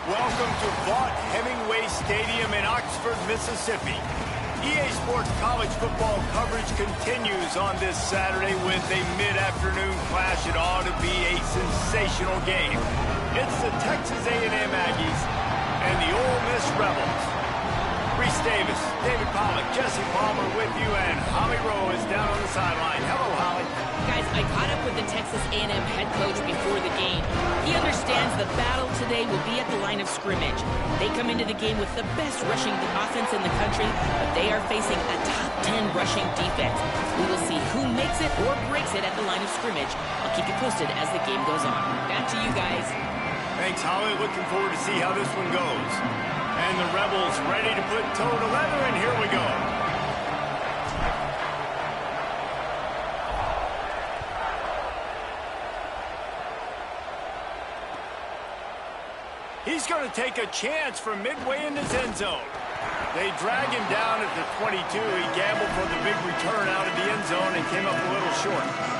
Welcome to Vaught Hemingway Stadium in Oxford, Mississippi. EA Sports college football coverage continues on this Saturday with a mid-afternoon clash. It ought to be a sensational game. It's the Texas A&M Aggies and the Ole Miss Rebels. Reese Davis, David Pollack, Jesse Palmer with you, and Holly Rowe is down on the sideline. Hello, Holly. Guys, I caught up with the Texas A&M head coach before the game. He understands the battle today will be at the line of scrimmage. They come into the game with the best rushing offense in the country, but they are facing a top 10 rushing defense. We will see who makes it or breaks it at the line of scrimmage. I'll keep you posted as the game goes on. Back to you guys. Thanks, Holly. Looking forward to see how this one goes. And the Rebels ready to put toe to leather, and here we go. He's going to take a chance from midway in his end zone. They drag him down at the 22. He gambled for the big return out of the end zone and came up a little short.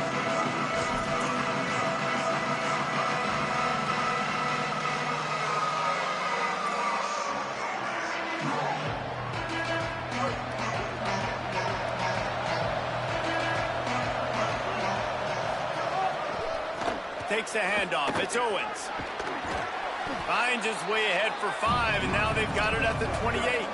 Takes the handoff. It's Owens. Finds his way ahead for 5, and now they've got it at the 28.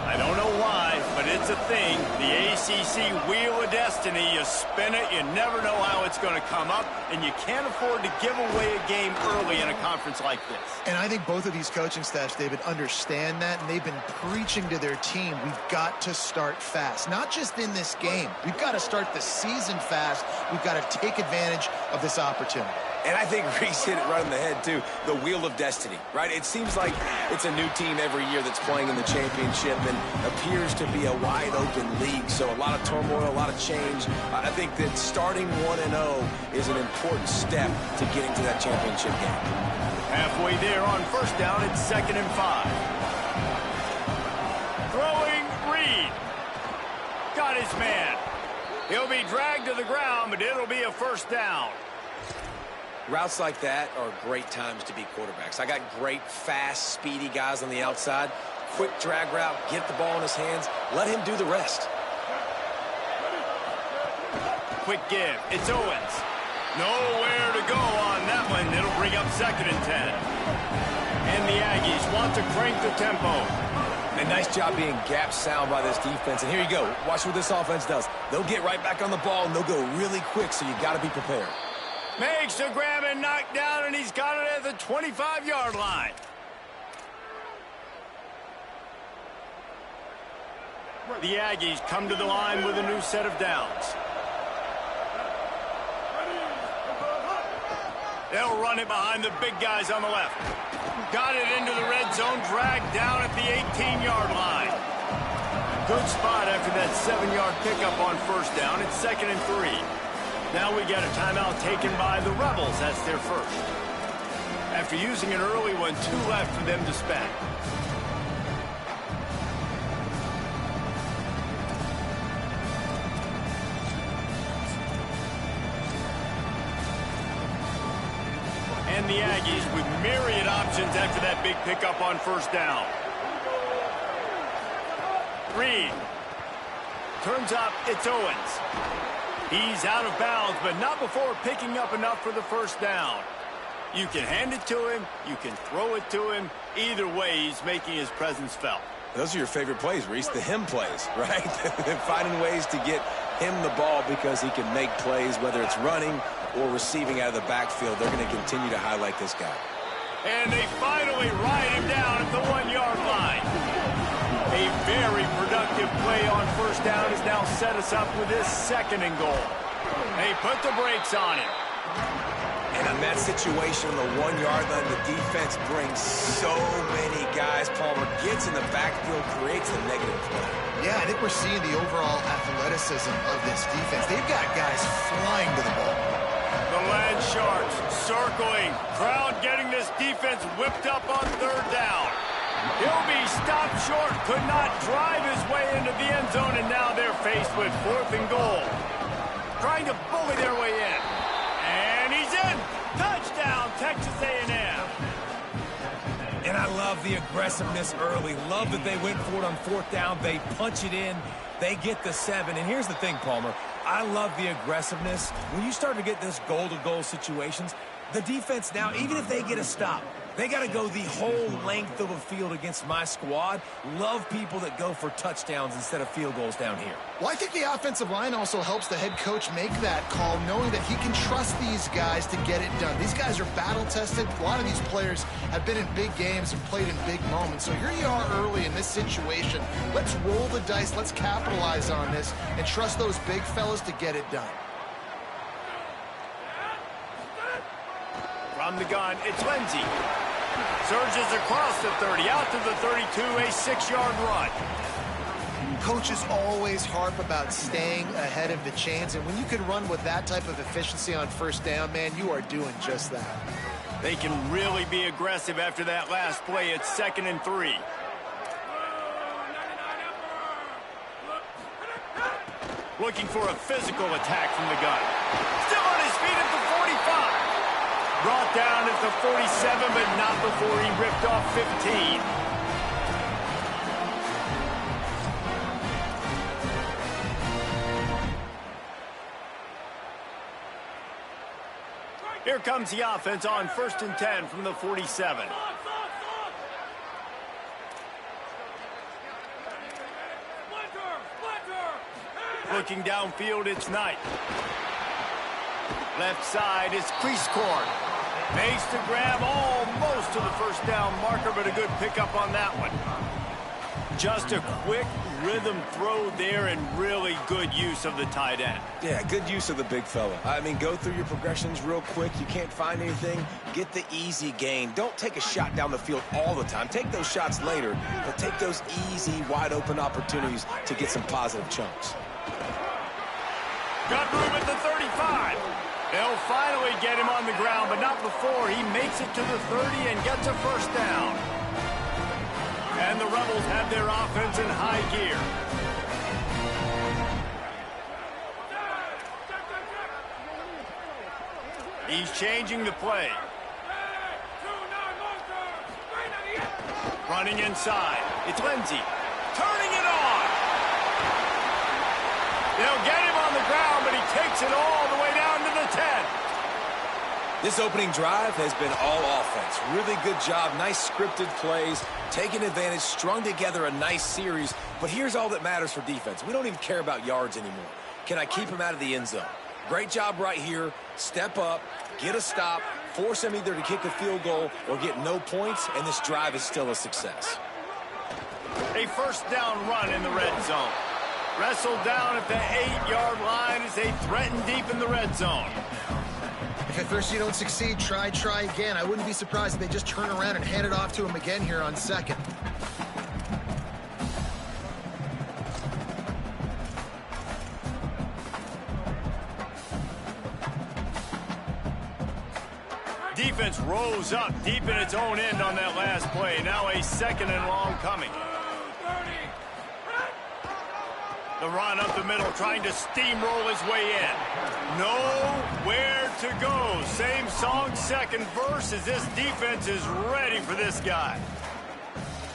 I don't know why, but it's a thing. The ACC Wheel of Destiny. You spin it, you never know how it's going to come up, and you can't afford to give away a game early in a conference like this. And I think both of these coaching staffs, David, understand that, and they've been preaching to their team, we've got to start fast. Not just in this game. We've got to start the season fast. We've got to take advantage of this opportunity. And I think Reese hit it right on the head, too. The Wheel of Destiny, right? It seems like it's a new team every year that's playing in the championship and appears to be a wide-open league. So a lot of turmoil, a lot of change. I think that starting 1-0 is an important step to getting to that championship game. Halfway there on first down, it's 2nd and 5. Throwing Reed. Got his man. He'll be dragged to the ground, but it'll be a first down. Routes like that are great times to be quarterbacks. I got great, fast, speedy guys on the outside. Quick drag route, get the ball in his hands, let him do the rest. Quick give. It's Owens. Nowhere to go on that one. It'll bring up 2nd and 10. And the Aggies want to crank the tempo. And nice job being gap sound by this defense. And here you go. Watch what this offense does. They'll get right back on the ball, and they'll go really quick, so you got to be prepared. Makes the grab and knock down, and he's got it at the 25-yard line. The Aggies come to the line with a new set of downs. They'll run it behind the big guys on the left. Got it into the red zone, dragged down at the 18-yard line. Good spot after that 7-yard pickup on first down. It's 2nd and 3. Now we get a timeout taken by the Rebels. That's their first. After using an early one, 2 left for them to spend. And the Aggies with myriad options after that big pickup on first down. Reed. Turns up, it's Owens. He's out of bounds, but not before picking up enough for the first down. You can hand it to him, you can throw it to him. Either way, he's making his presence felt. Those are your favorite plays, Reese, the him plays, right? Finding ways to get him the ball because he can make plays, whether it's running or receiving out of the backfield. They're going to continue to highlight this guy. And they finally ride him down at the 1-yard line. A very productive play on first down has now set us up with this 2nd and goal. They put the brakes on him. And on that situation on the 1-yard line, the defense brings so many guys. Palmer gets in the backfield, creates a negative play. Yeah, I think we're seeing the overall athleticism of this defense. They've got guys flying to the ball. The Land Sharks circling. Crowd getting this defense whipped up on 3rd down. He'll be stopped short, could not drive his way into the end zone, and now they're faced with 4th and goal. Trying to bully their way in. And he's in. Touchdown, Texas A&M. And I love the aggressiveness early. Love that they went for it on 4th down. They punch it in. They get the 7. And here's the thing, Palmer. I love the aggressiveness. When you start to get this goal-to-goal situations, the defense now, even if they get a stop, they got to go the whole length of a field against my squad. Love people that go for touchdowns instead of field goals down here. Well, I think the offensive line also helps the head coach make that call, knowing that he can trust these guys to get it done. These guys are battle-tested. A lot of these players have been in big games and played in big moments. So here you are early in this situation. Let's roll the dice. Let's capitalize on this and trust those big fellas to get it done. From the gun, it's Lindsey. Surges across the 30, out to the 32, a 6-yard run. Coaches always harp about staying ahead of the chains, and when you can run with that type of efficiency on first down, man, you are doing just that. They can really be aggressive after that last play. It's 2nd and 3. Looking for a physical attack from the gun. Still on his feet at the 45. Brought down at the 47, but not before he ripped off 15. Here comes the offense on 1st and 10 from the 47. Looking downfield, it's Knight. Left side, it's Creasecourt. Makes the grab almost to the first down marker, but a good pickup on that one. Just a quick rhythm throw there and really good use of the tight end. Yeah, good use of the big fella. I mean, go through your progressions real quick. You can't find anything. Get the easy gain. Don't take a shot down the field all the time. Take those shots later, but take those easy, wide-open opportunities to get some positive chunks. Got room at the 35. They'll finally get him on the ground, but not before he makes it to the 30 and gets a first down. And the Rebels have their offense in high gear. He's changing the play. Running inside. It's Lindsey. Turning it on. They'll get him on the ground, but he takes it all the way down to the 10. This opening drive has been all offense. Really good job. Nice scripted plays. Taking advantage, strung together a nice series. But here's all that matters for defense. We don't even care about yards anymore. Can I keep him out of the end zone? Great job right here. Step up, get a stop, force him either to kick a field goal or get no points, and this drive is still a success. A first down run in the red zone. Wrestled down at the 8-yard line as they threaten deep in the red zone. If at first you don't succeed, try again. I wouldn't be surprised if they just turn around and hand it off to him again here on 2nd. Defense rose up deep in its own end on that last play. Now a 2nd and long coming. The run up the middle, trying to steamroll his way in. Nowhere to go. Same song, second verse, as this defense is ready for this guy.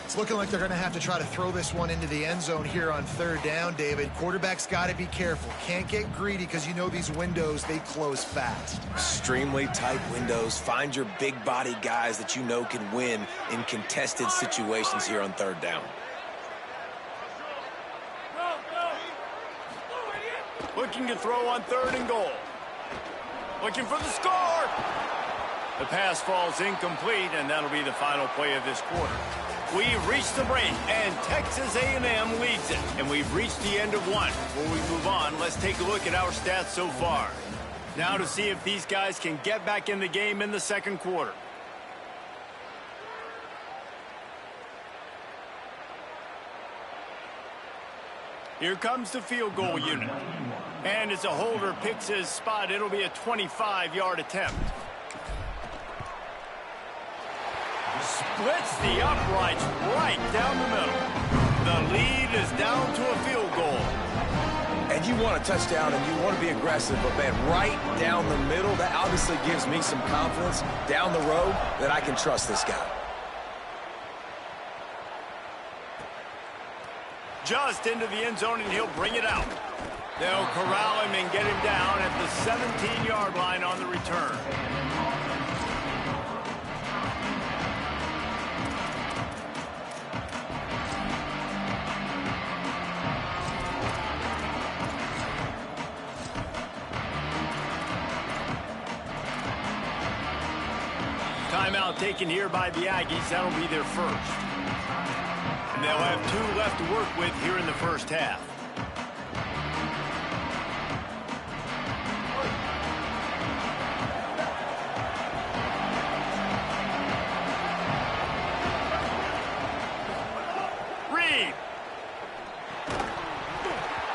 It's looking like they're going to have to try to throw this one into the end zone here on 3rd down, David. Quarterback's got to be careful. Can't get greedy because you know these windows, they close fast. Extremely tight windows. Find your big body guys that you know can win in contested situations here on 3rd down. Looking to throw on 3rd and goal. Looking for the score. The pass falls incomplete, and that'll be the final play of this quarter. We've reached the break, and Texas A&M leads it. And we've reached the end of one. Before we move on, let's take a look at our stats so far. Now to see if these guys can get back in the game in the 2nd quarter. Here comes the field goal unit. And as a holder picks his spot, it'll be a 25-yard attempt. Splits the uprights right down the middle. The lead is down to a field goal. And you want a touchdown and you want to be aggressive, but man, right down the middle, that obviously gives me some confidence down the road that I can trust this guy. Just into the end zone, and he'll bring it out. They'll corral him and get him down at the 17-yard line on the return. Timeout taken here by the Aggies. That'll be their first. And they'll have 2 left to work with here in the first half. Reed.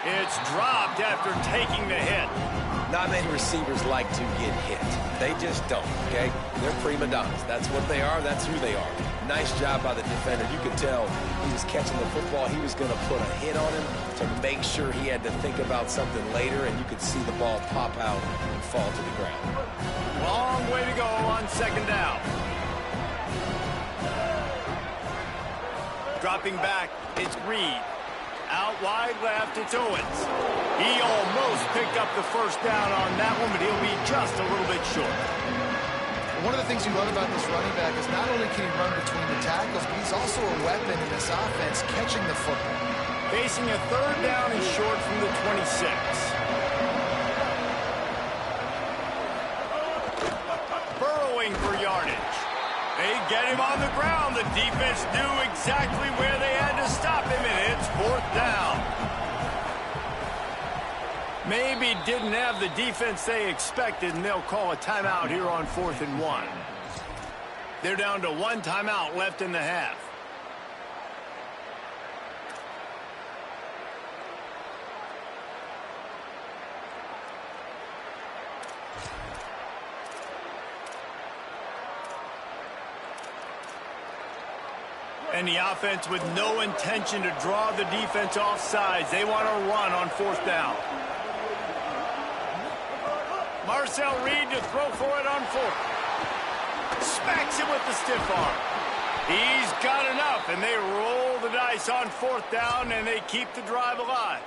It's dropped after taking the hit. Not many receivers like to get hit. They just don't, okay? They're prima donnas. That's what they are. That's who they are. Nice job by the defender. You could tell he was catching the football. He was going to put a hit on him to make sure he had to think about something later, and you could see the ball pop out and fall to the ground. Long way to go on 2nd down. Dropping back, it's Reed. Out wide left, it's Owens. He almost picked up the first down on that one, but he'll be just a little bit short. One of the things you love about this running back is not only can he run between the tackles, but he's also a weapon in this offense, catching the football. Facing a third down and short from the 26. Burrowing for yardage. They get him on the ground. The defense knew exactly where they had to stop him, and it's fourth down. Maybe didn't have the defense they expected, and they'll call a timeout here on 4th and 1. They're down to one timeout left in the half. And the offense with no intention to draw the defense off sides. They want to run on 4th down. Marcel Reed to throw for it on 4th. Smacks him with the stiff arm. He's got enough, and they roll the dice on 4th down, and they keep the drive alive.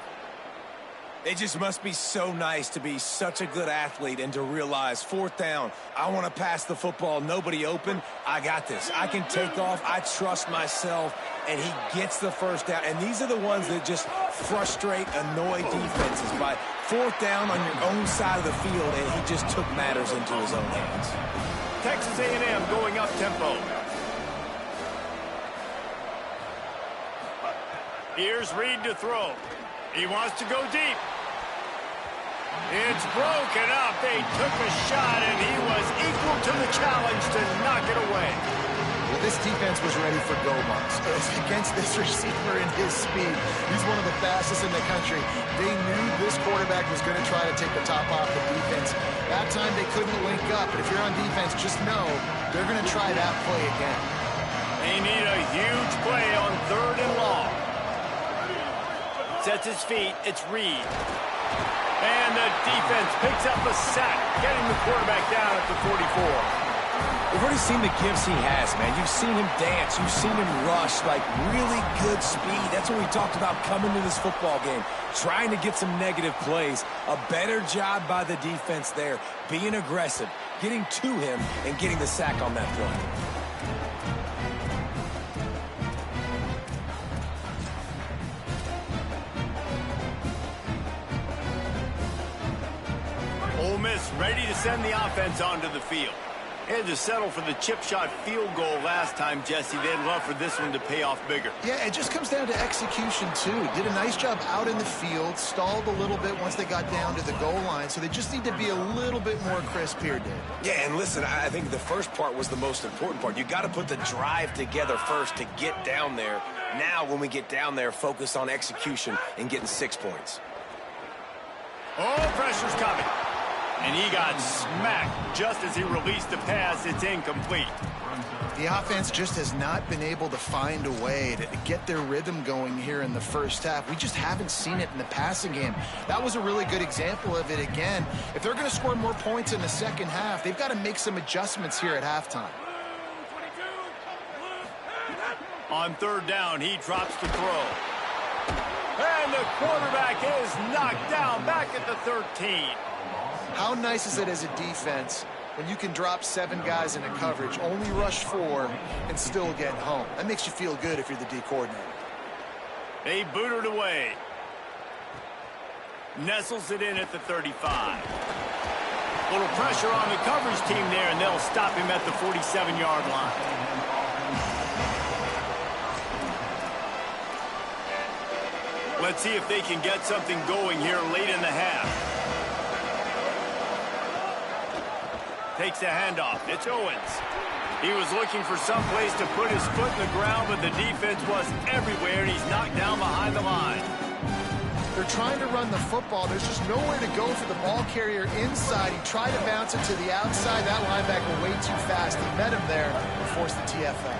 It just must be so nice to be such a good athlete and to realize 4th down, I want to pass the football, nobody open, I got this. I can take off, I trust myself, and he gets the first down. And these are the ones that just frustrate, annoy defenses by 4th down on your own side of the field, and he just took matters into his own hands. Texas A&M going up tempo. Here's Reed to throw. He wants to go deep. It's broken up. They took a shot, and he was equal to the challenge to knock it away. Well, this defense was ready for go months. Against this receiver and his speed, he's one of the fastest in the country. They knew this quarterback was going to try to take the top off the defense. That time they couldn't link up, but if you're on defense, just know they're going to try that play again. They need a huge play on 3rd and long. Sets his feet. It's Reed. And the defense picks up a sack, getting the quarterback down at the 44. We've already seen the gifts he has, man. You've seen him dance. You've seen him rush, like really good speed. That's what we talked about coming to this football game, trying to get some negative plays. A better job by the defense there, being aggressive, getting to him, and getting the sack on that play. Ole Miss ready to send the offense onto the field. They had to settle for the chip shot field goal last time, Jesse. They'd love for this one to pay off bigger. Yeah, it just comes down to execution, too. Did a nice job out in the field, stalled a little bit once they got down to the goal line, so they just need to be a little bit more crisp here, Dave. Yeah, and listen, I think the first part was the most important part. You got to put the drive together first to get down there. Now, when we get down there, focus on execution and getting 6 points. Oh, pressure's coming. And he got smacked just as he released the pass. It's incomplete. The offense just has not been able to find a way to get their rhythm going here in the first half. We just haven't seen it in the passing game. That was a really good example of it again. If they're going to score more points in the second half, they've got to make some adjustments here at halftime. On 3rd down, he drops to throw. And the quarterback is knocked down back at the 13. How nice is it as a defense when you can drop 7 guys into coverage, only rush 4, and still get home? That makes you feel good if you're the D coordinator. They boot it away. Nestles it in at the 35. Little pressure on the coverage team there, and they'll stop him at the 47-yard line. Let's see if they can get something going here late in the half. Takes the handoff. It's Owens. He was looking for some place to put his foot in the ground, but the defense was everywhere, and he's knocked down behind the line. They're trying to run the football. There's just nowhere to go for the ball carrier inside. He tried to bounce it to the outside. That linebacker way too fast. He met him there and forced the TFL.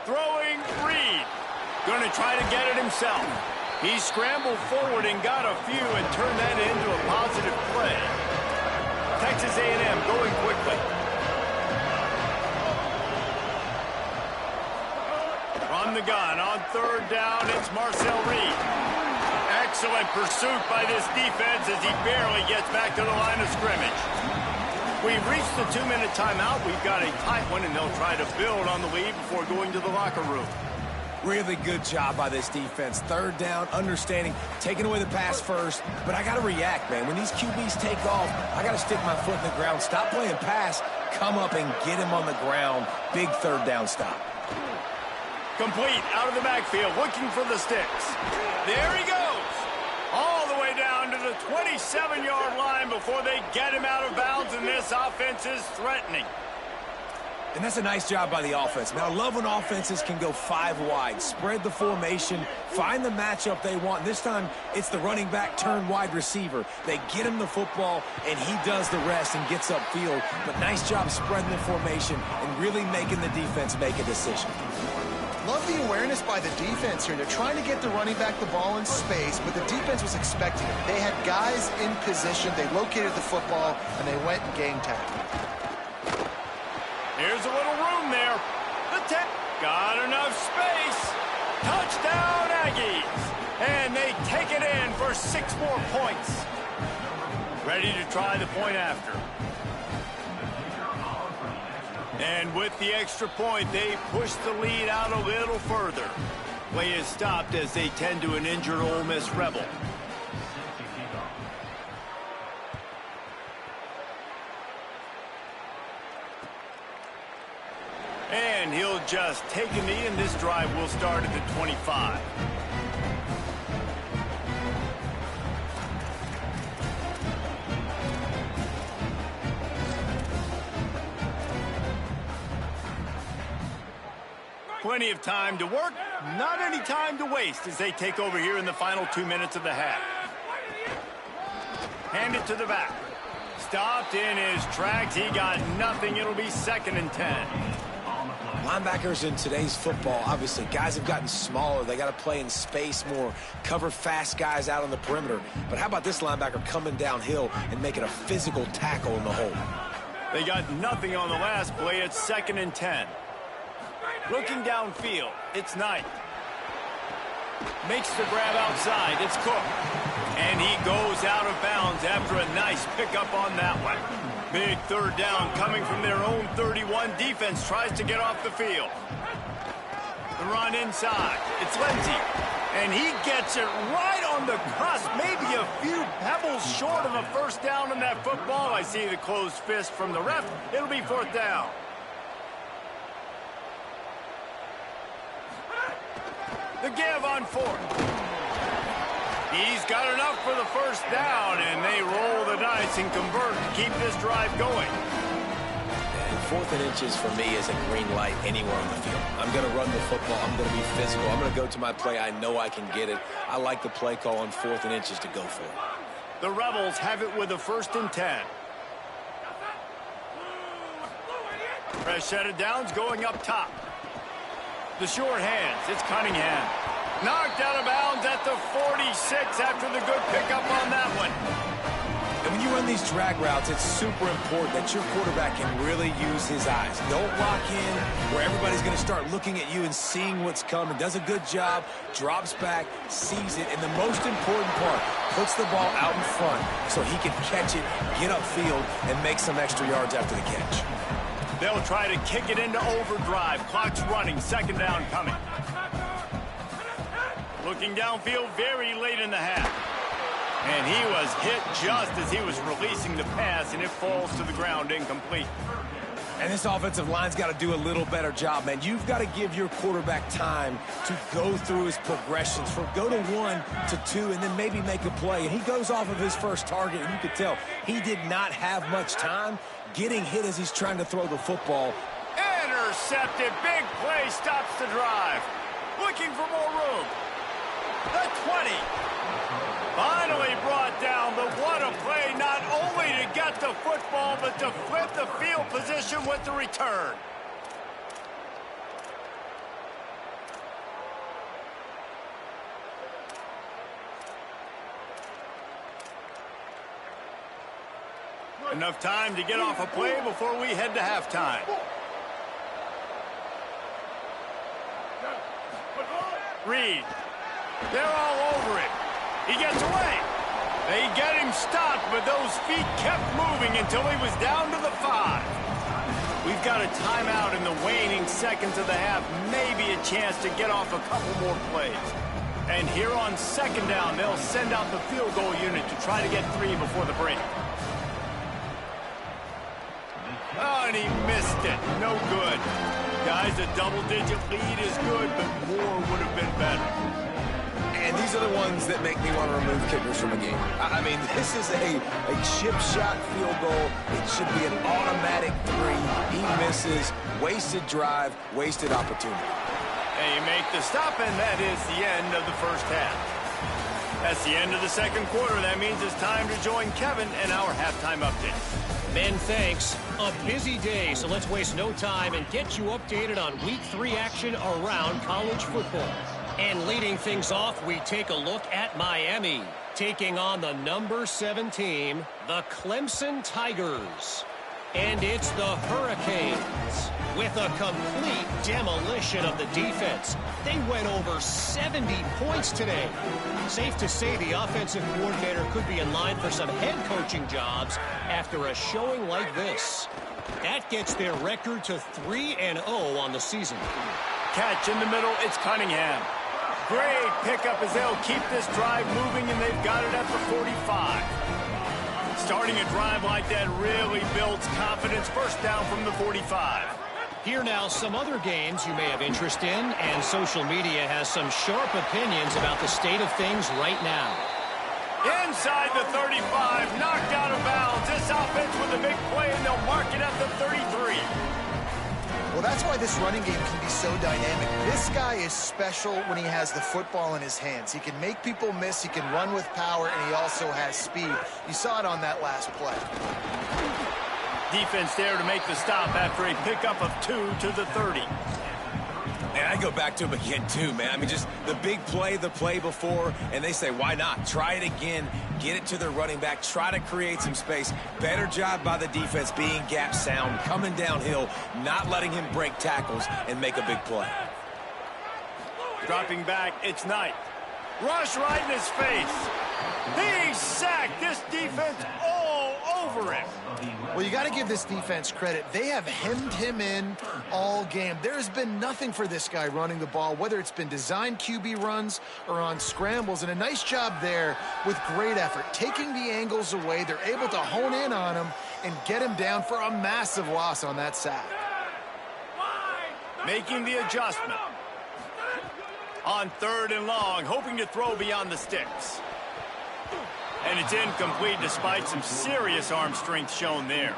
Throwing Reed. Going to try to get it himself. He scrambled forward and got a few and turned that into a positive play. Texas A&M going quickly. From the gun on 3rd down, it's Marcel Reed. Excellent pursuit by this defense as he barely gets back to the line of scrimmage. We've reached the 2-minute timeout. We've got a tight one, and they'll try to build on the lead before going to the locker room. Really good job by this defense. Third down, understanding, taking away the pass first. But I got to react, man. When these QBs take off, I got to stick my foot in the ground. Stop playing pass. Come up and get him on the ground. Big third down stop. Complete out of the backfield, looking for the sticks. There he goes. All the way down to the 27-yard line before they get him out of bounds, and this offense is threatening. And that's a nice job by the offense. Now, I love when offenses can go 5 wide, spread the formation, find the matchup they want. This time, it's the running back turned wide receiver. They get him the football, and he does the rest and gets upfield. But nice job spreading the formation and really making the defense make a decision. Love the awareness by the defense here. They're trying to get the running back the ball in space, but the defense was expecting it. They had guys in position. They located the football, and they went and game tackle. Here's a little room there. The tech got enough space. Touchdown, Aggies. And they take it in for 6 more points. Ready to try the point after. And with the extra point, they push the lead out a little further. Play is stopped as they tend to an injured Ole Miss Rebel. And he'll just take a knee, and this drive will start at the 25. Plenty of time to work, not any time to waste as they take over here in the final 2 minutes of the half. Hand it to the back. Stopped in his tracks. He got nothing. It'll be 2nd and 10. Linebackers in today's football, obviously, guys have gotten smaller. They got to play in space more, cover fast guys out on the perimeter. But how about this linebacker coming downhill and making a physical tackle in the hole? They got nothing on the last play. It's 2nd and 10. Looking downfield, it's Knight. Makes the grab outside. It's Cook. And he goes out of bounds after a nice pickup on that one. Big third down coming from their own 31. Defense tries to get off the field. The run inside. It's Lindsey. And he gets it right on the cusp. Maybe a few pebbles short of a first down on that football. I see the closed fist from the ref. It'll be 4th down. The give on 4th. He's got enough for the first down, and they roll the dice and convert to keep this drive going. And 4th and inches for me is a green light anywhere on the field. I'm going to run the football. I'm going to be physical. I'm going to go to my play. I know I can get it. I like the play call on 4th and inches to go for it. The Rebels have it with a 1st and 10. Fresh set of downs going up top. The short hands, it's Cunningham. Knocked out of bounds at the 46 after the good pickup on that one. And when you run these drag routes, it's super important that your quarterback can really use his eyes. Don't lock in where everybody's going to start looking at you and seeing what's coming. Does a good job, drops back, sees it, and the most important part, puts the ball out in front so he can catch it, get upfield, and make some extra yards after the catch. They'll try to kick it into overdrive. Clock's running. 2nd down coming. Looking downfield very late in the half. And he was hit just as he was releasing the pass, and it falls to the ground incomplete. And this offensive line's got to do a little better job, man. You've got to give your quarterback time to go through his progressions, from go to 1 to 2, and then maybe make a play. And he goes off of his first target, and you could tell he did not have much time getting hit as he's trying to throw the football. Intercepted. Big play stops the drive. Looking for more room. The 20. Finally brought down, but what a play, not only to get the football, but to flip the field position with the return. Enough time to get off a play before we head to halftime. Reed. They're all over it. He gets away. They get him stopped, but those feet kept moving until he was down to the 5. We've got a timeout in the waning seconds of the half. Maybe a chance to get off a couple more plays. And here on second down, they'll send out the field goal unit to try to get 3 before the break. Oh, and he missed it. No good. Guys, a double-digit lead is good, but more would have been better. And these are the ones that make me want to remove kickers from a game. I mean, this is a chip shot field goal. It should be an automatic 3. He misses. Wasted drive, wasted opportunity. They make the stop, and that is the end of the first half. That's the end of the second quarter. That means it's time to join Kevin and our halftime update. Men, thanks. A busy day, so let's waste no time and get you updated on Week 3 action around college football. And leading things off, we take a look at Miami, taking on the number 7 team, the Clemson Tigers. And it's the Hurricanes with a complete demolition of the defense. They went over 70 points today. Safe to say the offensive coordinator could be in line for some head coaching jobs after a showing like this. That gets their record to 3-0 on the season. Catch in the middle, it's Cunningham. Great pickup as they'll keep this drive moving, and they've got it at the 45. Starting a drive like that really builds confidence. First down from the 45. Here now, some other games you may have interest in, and social media has some sharp opinions about the state of things right now. Inside the 35, knocked out of bounds. This offense with a big play, and they'll mark it at the 33. Well, that's why this running game can be so dynamic. This guy is special when he has the football in his hands. He can make people miss, he can run with power, and he also has speed. You saw it on that last play. Defense there to make the stop after a pickup of 2 to the 30. Man, I go back to him again, too, man. I mean, just the big play, the play before, and they say, why not? Try it again, get it to the running back, try to create some space. Better job by the defense being gap sound, coming downhill, not letting him break tackles and make a big play. Dropping back, it's Knight. Rush right in his face. He's sacked. This defense all over him. Well, you got to give this defense credit. They have hemmed him in all game. There has been nothing for this guy running the ball, whether it's been designed QB runs or on scrambles, and a nice job there with great effort. Taking the angles away, they're able to hone in on him and get him down for a massive loss on that sack. Making the adjustment. On 3rd and long, hoping to throw beyond the sticks. And it's incomplete despite some serious arm strength shown there.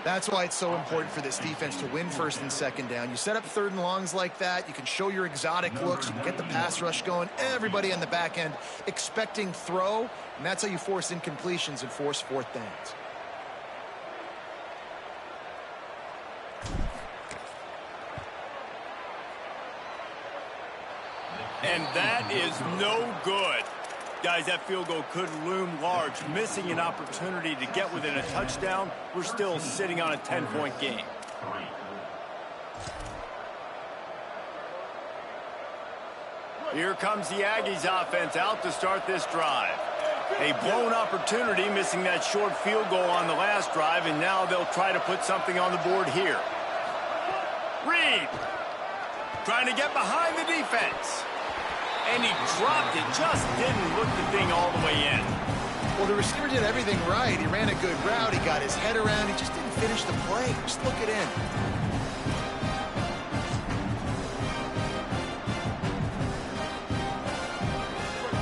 That's why it's so important for this defense to win 1st and 2nd down. You set up 3rd and longs like that, you can show your exotic looks, you can get the pass rush going, everybody on the back end expecting throw, and that's how you force incompletions and force 4th downs. And that is no good. Guys, that field goal could loom large. Missing an opportunity to get within a touchdown. We're still sitting on a 10-point game. Here comes the Aggies offense out to start this drive. A blown opportunity, missing that short field goal on the last drive, and now they'll try to put something on the board here. Reed trying to get behind the defense. And he dropped it, just didn't look the thing all the way in. Well, the receiver did everything right. He ran a good route, he got his head around, he just didn't finish the play. Just look it in.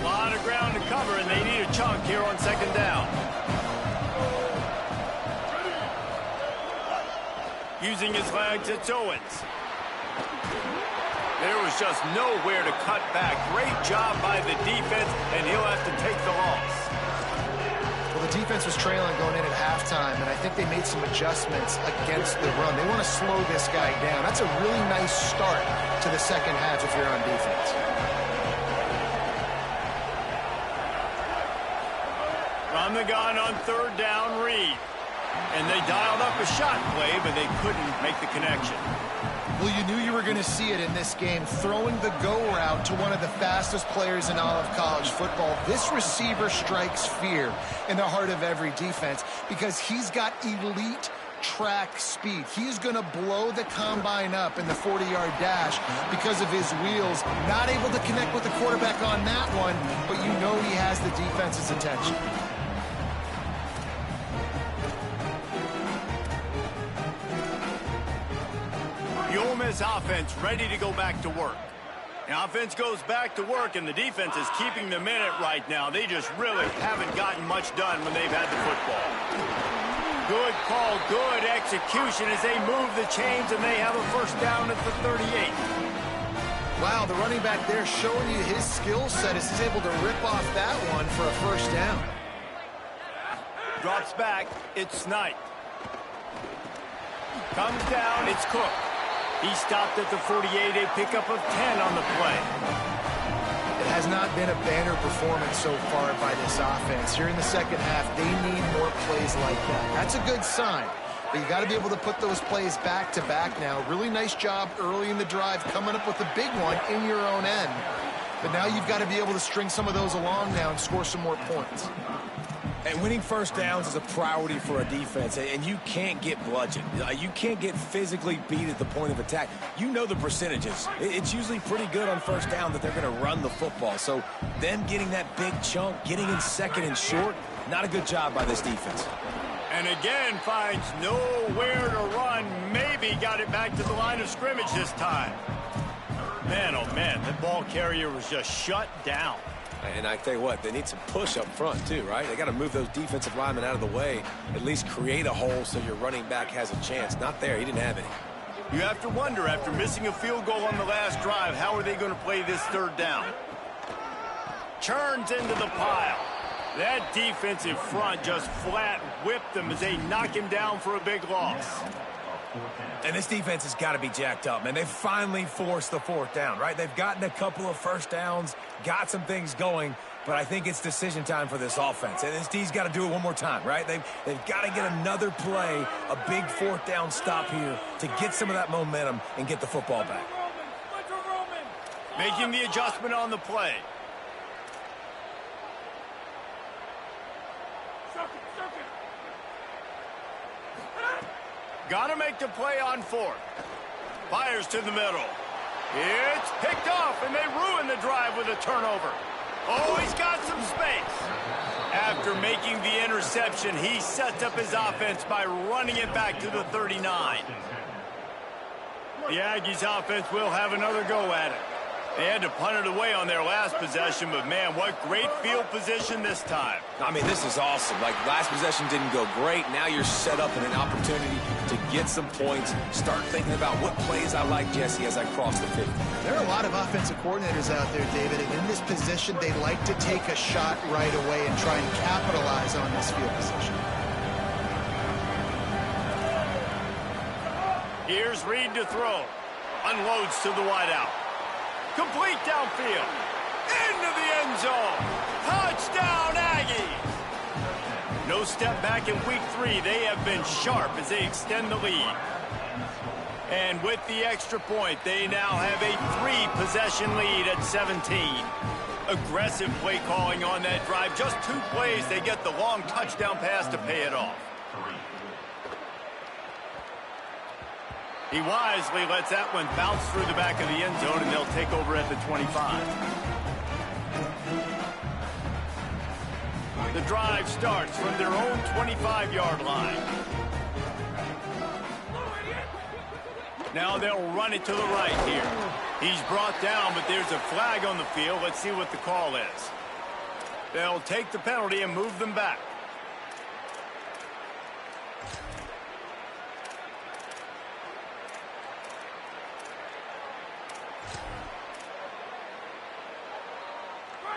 A lot of ground to cover, and they need a chunk here on 2nd down. Using his legs, it's Owens. There was just nowhere to cut back. Great job by the defense, and he'll have to take the loss. Well, the defense was trailing going in at halftime, and I think they made some adjustments against the run. They want to slow this guy down. That's a really nice start to the 2nd half if you're on defense. From the gun on 3rd down, Reed. And they dialed up a shot play, but they couldn't make the connection. Well, you knew you were going to see it in this game, throwing the go route to one of the fastest players in all of college football. This receiver strikes fear in the heart of every defense because he's got elite track speed. He's going to blow the combine up in the 40-yard dash because of his wheels. Not able to connect with the quarterback on that one, but you know he has the defense's attention. The Ole Miss offense ready to go back to work. The offense goes back to work, and the defense is keeping them in it right now. They just really haven't gotten much done when they've had the football. Good call, good execution as they move the chains, and they have a first down at the 38. Wow, the running back there showing you his skill set as he's able to rip off that one for a first down. Drops back, it's Snipe. Comes down, it's Cook. He stopped at the 48, a pickup of 10 on the play. It has not been a banner performance so far by this offense. Here in the second half, they need more plays like that. That's a good sign, but you got to be able to put those plays back to back now. Really nice job early in the drive coming up with a big one in your own end. But now you've got to be able to string some of those along now and score some more points. And winning first downs is a priority for a defense, and you can't get bludgeoned. You can't get physically beat at the point of attack. You know the percentages. It's usually pretty good on first down that they're going to run the football. So them getting that big chunk, getting in second and short, not a good job by this defense. And again, finds nowhere to run. Maybe got it back to the line of scrimmage this time. Man, oh man, the ball carrier was just shut down. And I tell you what, they need some push up front too, right? They got to move those defensive linemen out of the way, at least create a hole so your running back has a chance. Not there. He didn't have any. You have to wonder, after missing a field goal on the last drive, how are they going to play this third down? Churns into the pile. That defensive front just flat whipped them as they knock him down for a big loss. And this defense has got to be jacked up, man. They've finally forced the fourth down, right? They've gotten a couple of first downs, got some things going, but I think it's decision time for this offense. And this D's got to do it one more time, right? They've got to get another play, a big fourth down stop here to get some of that momentum and get the football back. Making the adjustment on the play. Got to make the play on fourth. Fires to the middle. It's picked off, and they ruin the drive with a turnover. Oh, he's got some space. After making the interception, he sets up his offense by running it back to the 39. The Aggies offense will have another go at it. They had to punt it away on their last possession, but man, what great field position this time. I mean, this is awesome. Like, last possession didn't go great. Now you're set up in an opportunity to get some points. Start thinking about what plays I like, Jesse, as I cross the 50. There are a lot of offensive coordinators out there, David, and in this position, they like to take a shot right away and try and capitalize on this field position. Here's Reed to throw. Unloads to the wideout. Complete downfield. Into the end zone. Touchdown, Aggies. No step back in week 3. They have been sharp as they extend the lead. And with the extra point, they now have a 3-possession lead at 17. Aggressive play calling on that drive. Just 2 plays, they get the long touchdown pass to pay it off. He wisely lets that one bounce through the back of the end zone, and they'll take over at the 25. The drive starts from their own 25-yard line. Now they'll run it to the right here. He's brought down, but there's a flag on the field. Let's see what the call is. They'll take the penalty and move them back.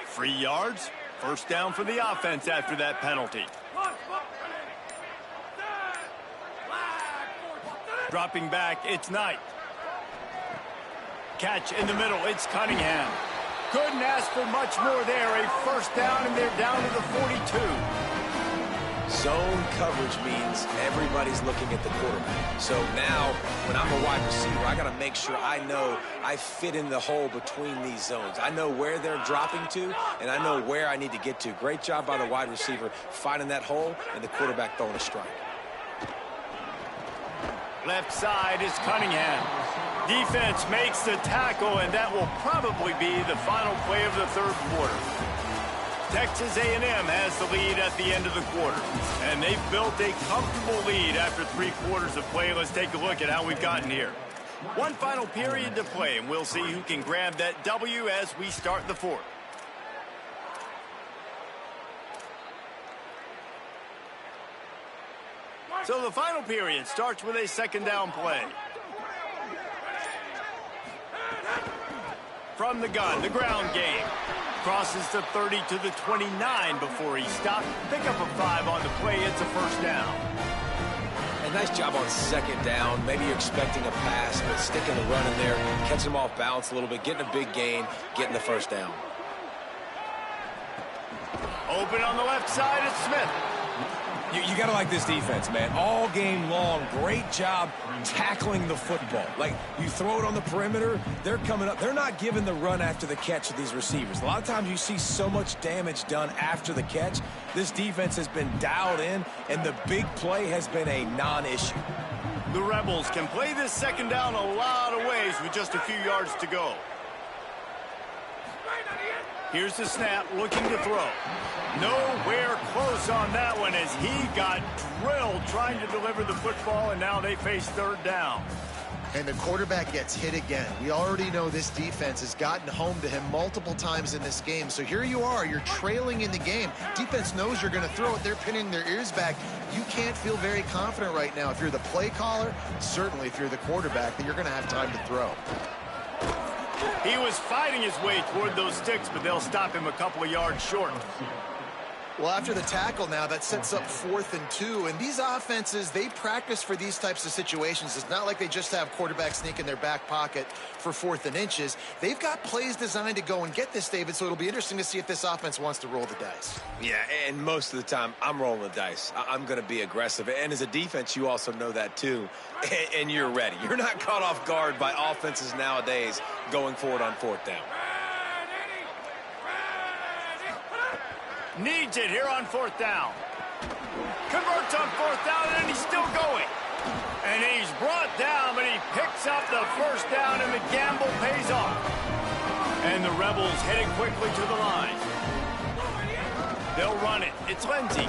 Free yards. First down for the offense after that penalty. Dropping back, it's Knight. Catch in the middle, it's Cunningham. Couldn't ask for much more there. A first down, and they're down to the 42. Zone coverage means everybody's looking at the quarterback. So now, when I'm a wide receiver, I got to make sure I know I fit in the hole between these zones. I know where they're dropping to, and I know where I need to get to. Great job by the wide receiver finding that hole, and the quarterback throwing a strike. Left side is Cunningham. Defense makes the tackle, and that will probably be the final play of the third quarter. Texas A&M has the lead at the end of the quarter, and they've built a comfortable lead after 3 quarters of play. Let's take a look at how we've gotten here. One final period to play, and we'll see who can grab that W as we start the fourth. So the final period starts with a second down play. From the gun, the ground game. Crosses the 30 to the 29 before he stopped. Pick up a 5 on the play. It's a first down. A nice job on second down. Maybe you're expecting a pass, but sticking the run in there, catching him off balance a little bit, getting a big gain, getting the first down. Open on the left side, it's Smith. You got to like this defense, man. All game long, great job tackling the football. Like, you throw it on the perimeter, they're coming up. They're not giving the run after the catch to these receivers. A lot of times you see so much damage done after the catch. This defense has been dialed in, and the big play has been a non-issue. The Rebels can play this second down a lot of ways with just a few yards to go. Here's the snap, looking to throw. Nowhere close on that one as he got drilled trying to deliver the football, and now they face third down. And the quarterback gets hit again. We already know this defense has gotten home to him multiple times in this game. So here you are, you're trailing in the game. Defense knows you're going to throw it. They're pinning their ears back. You can't feel very confident right now. If you're the play caller, certainly if you're the quarterback, that you're going to have time to throw. He was fighting his way toward those sticks, but they'll stop him a couple of yards short. Well, after the tackle now, that sets up 4th and 2. And these offenses, they practice for these types of situations. It's not like they just have quarterbacks sneak in their back pocket for 4th and inches. They've got plays designed to go and get this, David, so it'll be interesting to see if this offense wants to roll the dice. Yeah, and most of the time, I'm rolling the dice. I'm going to be aggressive. And as a defense, you also know that too. And you're ready. You're not caught off guard by offenses nowadays going forward on 4th down. Needs it here on 4th down. Converts on 4th down, and he's still going. And he's brought down, but he picks up the first down, and the gamble pays off. And the Rebels headed quickly to the line. They'll run it. It's Lindsey.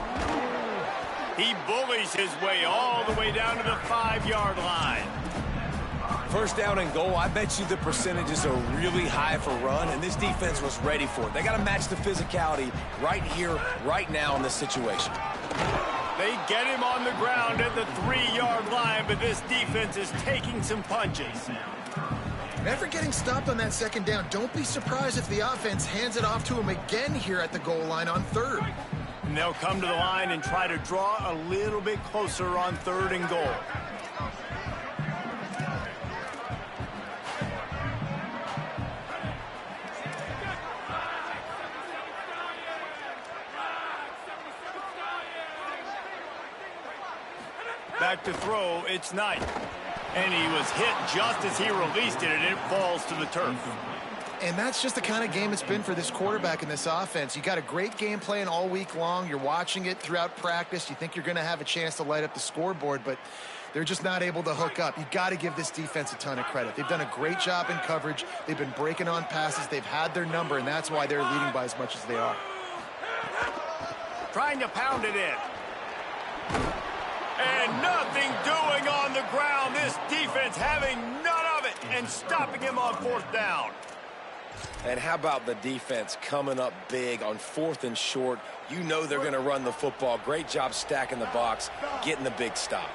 He bullies his way all the way down to the 5-yard line. First down and goal, I bet you the percentages are really high for run, and this defense was ready for it. They got to match the physicality right here, right now in this situation. They get him on the ground at the 3-yard line, but this defense is taking some punches. After getting stopped on that second down, don't be surprised if the offense hands it off to him again here at the goal line on 3rd. And they'll come to the line and try to draw a little bit closer on 3rd and goal. Back to throw, it's Knight. And he was hit just as he released it, and it falls to the turf. And that's just the kind of game it's been for this quarterback in this offense. You got a great game plan all week long. You're watching it throughout practice. You think you're going to have a chance to light up the scoreboard, but they're just not able to hook up. You got to give this defense a ton of credit. They've done a great job in coverage. They've been breaking on passes. They've had their number, and that's why they're leading by as much as they are. Trying to pound it in. And nothing doing on the ground. This defense having none of it and stopping him on 4th down. And how about the defense coming up big on 4th and short? You know they're going to run the football. Great job stacking the box, getting the big stop.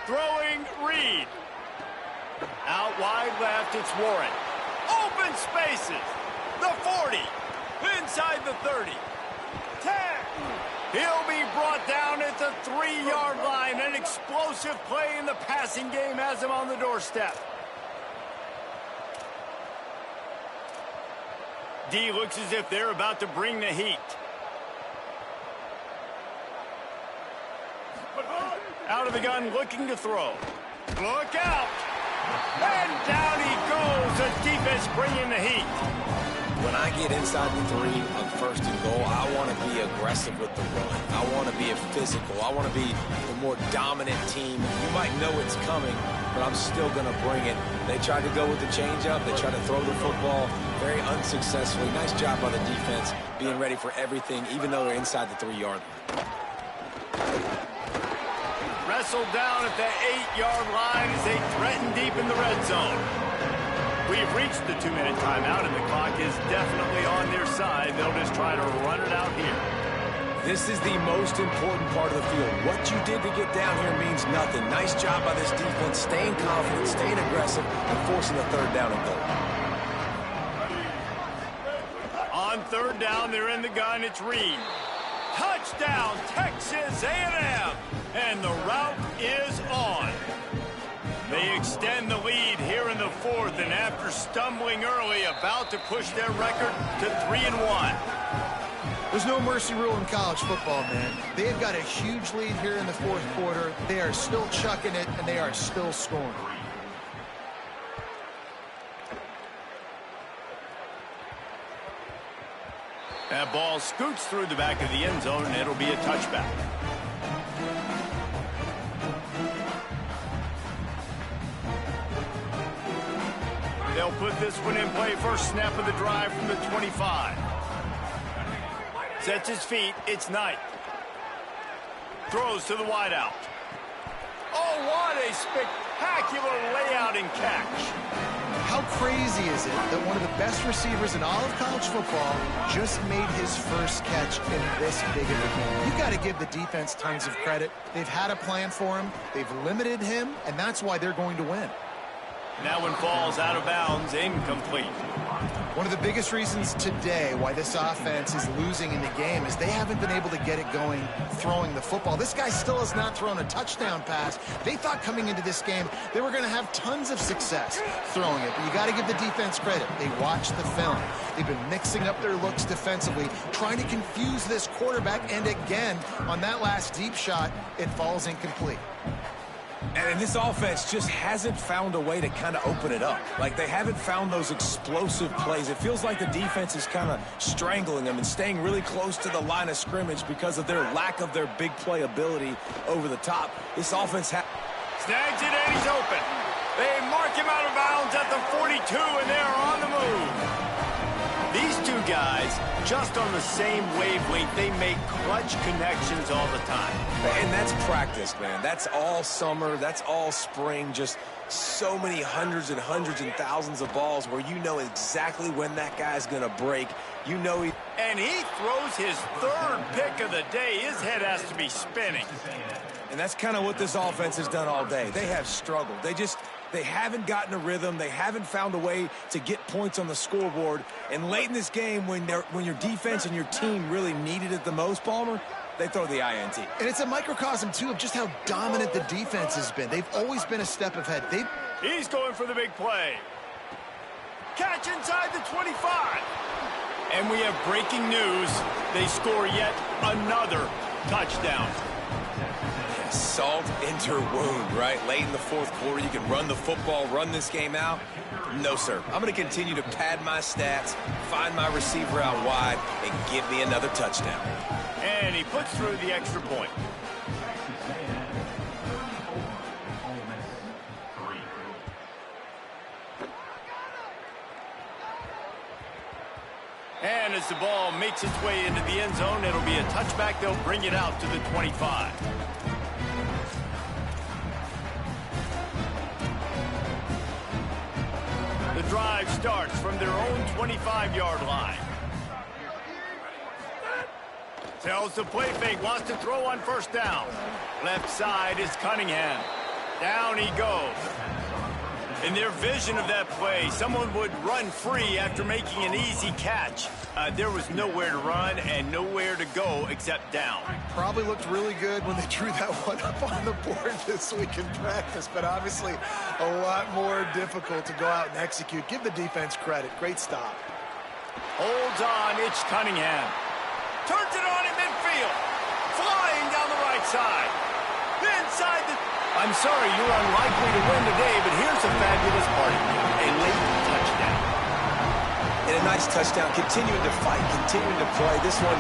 Throwing Reed. Out wide left, it's Warren. Open spaces. The 40. Inside the 30. 10. He'll be brought down at the 3-yard line. An explosive play in the passing game has him on the doorstep. D looks as if they're about to bring the heat. Out of the gun, looking to throw. Look out! And down he goes. The defense bringing the heat. When I get inside the 3 on 1st and goal, I want to be aggressive with the run. I want to be a physical. I want to be the more dominant team. You might know it's coming, but I'm still going to bring it. They tried to go with the changeup. They tried to throw the football very unsuccessfully. Nice job by the defense being ready for everything, even though they're inside the 3-yard line. Wrestled down at the 8-yard line as they threaten deep in the red zone. We've reached the 2-minute timeout, and the clock is definitely on their side. They'll just try to run it out here. This is the most important part of the field. What you did to get down here means nothing. Nice job by this defense, staying confident, staying aggressive, and forcing the 3rd down and goal. On 3rd down, they're in the gun. It's Reed. Touchdown, Texas A&M. And the route is on. They extend the lead here in the 4th, and after stumbling early, about to push their record to 3-1. There's no mercy rule in college football, man. They have got a huge lead here in the 4th quarter. They are still chucking it, and they are still scoring. That ball scoots through the back of the end zone, and it'll be a touchback. They'll put this one in play. First snap of the drive from the 25. Sets his feet. It's Knight. Throws to the wideout. Oh, what a spectacular layout and catch. How crazy is it that one of the best receivers in all of college football just made his first catch in this big of a game? You've got to give the defense tons of credit. They've had a plan for him. They've limited him, and that's why they're going to win. That one falls out of bounds, incomplete. One of the biggest reasons today why this offense is losing in the game is they haven't been able to get it going throwing the football. This guy still has not thrown a touchdown pass. They thought coming into this game they were going to have tons of success throwing it. But you got to give the defense credit. They watched the film. They've been mixing up their looks defensively, trying to confuse this quarterback. And again, on that last deep shot, it falls incomplete. And this offense just hasn't found a way to kind of open it up. Like, they haven't found those explosive plays. It feels like the defense is kind of strangling them and staying really close to the line of scrimmage because of their lack of their big play ability over the top. This offense snags it, and he's open. They mark him out of bounds at the 42, and they're on the move. These two guys, just on the same wavelength, they make clutch connections all the time. And that's practice, man. That's all summer. That's all spring. Just so many hundreds and thousands of balls where you know exactly when that guy's going to break. You know he... And he throws his 3rd pick of the day. His head has to be spinning. And that's kind of what this offense has done all day. They have struggled. They haven't gotten a rhythm. They haven't found a way to get points on the scoreboard. And late in this game, when your defense and your team really needed it the most, Palmer, they throw the INT. And it's a microcosm, too, of just how dominant the defense has been. They've always been a step ahead. He's going for the big play. Catch inside the 25. And we have breaking news. They score yet another touchdown. Salt into wound, right? Late in the 4th quarter, you can run the football, run this game out. No, sir. I'm going to continue to pad my stats, find my receiver out wide, and give me another touchdown. And he puts through the extra point. And as the ball makes its way into the end zone, it'll be a touchback. They'll bring it out to the 25. The drive starts from their own 25-yard line. Tells the play fake, wants to throw on 1st down. Left side is Cunningham. Down he goes. In their vision of that play, someone would run free after making an easy catch. There was nowhere to run and nowhere to go except down. Probably looked really good when they drew that one up on the board this week in practice, but obviously a lot more difficult to go out and execute. Give the defense credit. Great stop. Holds on, it's Cunningham. Turns it on in midfield. Flying down the right side. Inside the... I'm sorry, you're unlikely to win today, but here's a fabulous party. A late touchdown. And a nice touchdown. Continuing to fight, continuing to play. This one,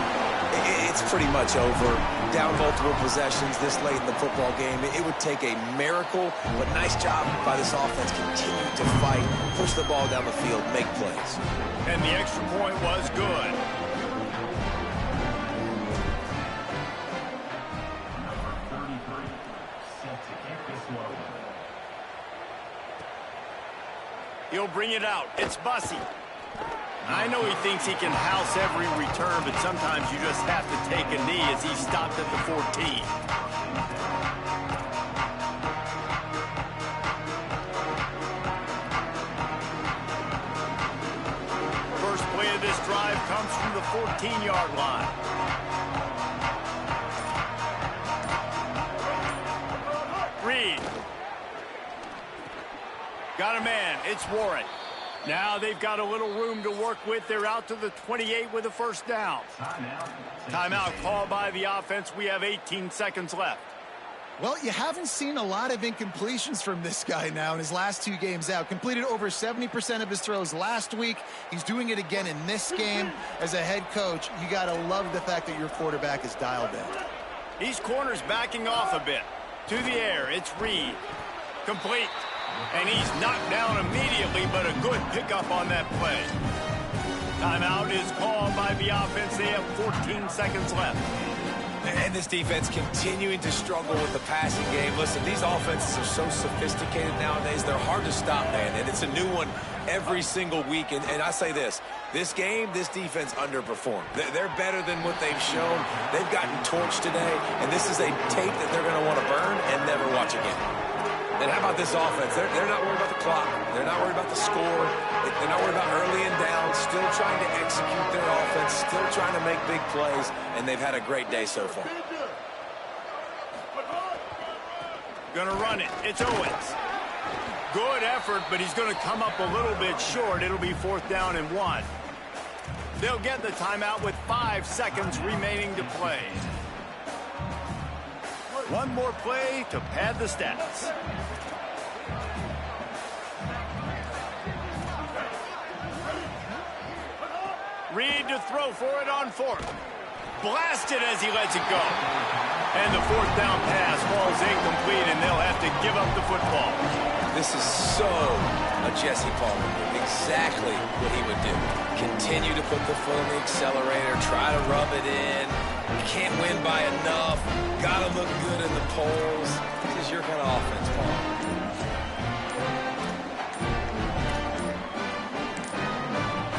it's pretty much over. Down multiple possessions this late in the football game. It would take a miracle, but nice job by this offense. Continue to fight, push the ball down the field, make plays. And the extra point was good. He'll bring it out. It's Bussey. I know he thinks he can house every return, but sometimes you just have to take a knee as he stopped at the 14. First play of this drive comes from the 14-yard line. Reed. Got a man. It's Warren. Now they've got a little room to work with. They're out to the 28 with a first down. Timeout called by the offense. We have 18 seconds left. Well, you haven't seen a lot of incompletions from this guy now in his last 2 games out. Completed over 70% of his throws last week. He's doing it again in this game. As a head coach, you got to love the fact that your quarterback is dialed in. These corners backing off a bit. To the air, it's Reed. Complete. And he's knocked down immediately, but a good pickup on that play. Timeout is called by the offense. They have 14 seconds left. And this defense continuing to struggle with the passing game. Listen, these offenses are so sophisticated nowadays. They're hard to stop, man. And it's a new one every single week. And I say this game, this defense underperformed. They're better than what they've shown. They've gotten torched today. And this is a tape that they're going to want to burn and never watch again. And how about this offense? They're not worried about the clock. They're not worried about the score. They're not worried about early and down. Still trying to execute their offense. Still trying to make big plays. And they've had a great day so far. Gonna run it. It's Owens. Good effort, but he's going to come up a little bit short. It'll be 4th down and 1. They'll get the timeout with 5 seconds remaining to play. One more play to pad the stats. Reed to throw for it on 4th. Blasted as he lets it go. And the 4th down pass falls incomplete, and they'll have to give up the football. This is so a Jesse Palmer move. Exactly what he would do. Continue to put the foot on the accelerator, try to rub it in. Can't win by enough. Gotta look good in the polls. This is your kind of offense, Paul.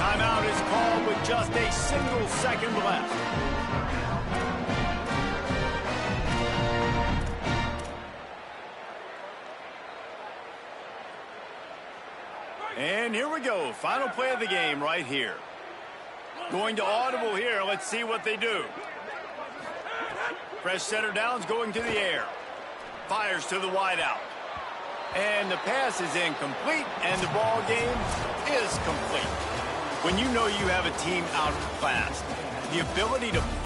Timeout is called with just a single second left. And here we go. Final play of the game right here. Going to audible here. Let's see what they do. Fresh center downs going to the air. Fires to the wideout. And the pass is incomplete, and the ball game is complete. When you know you have a team outclassed, the ability to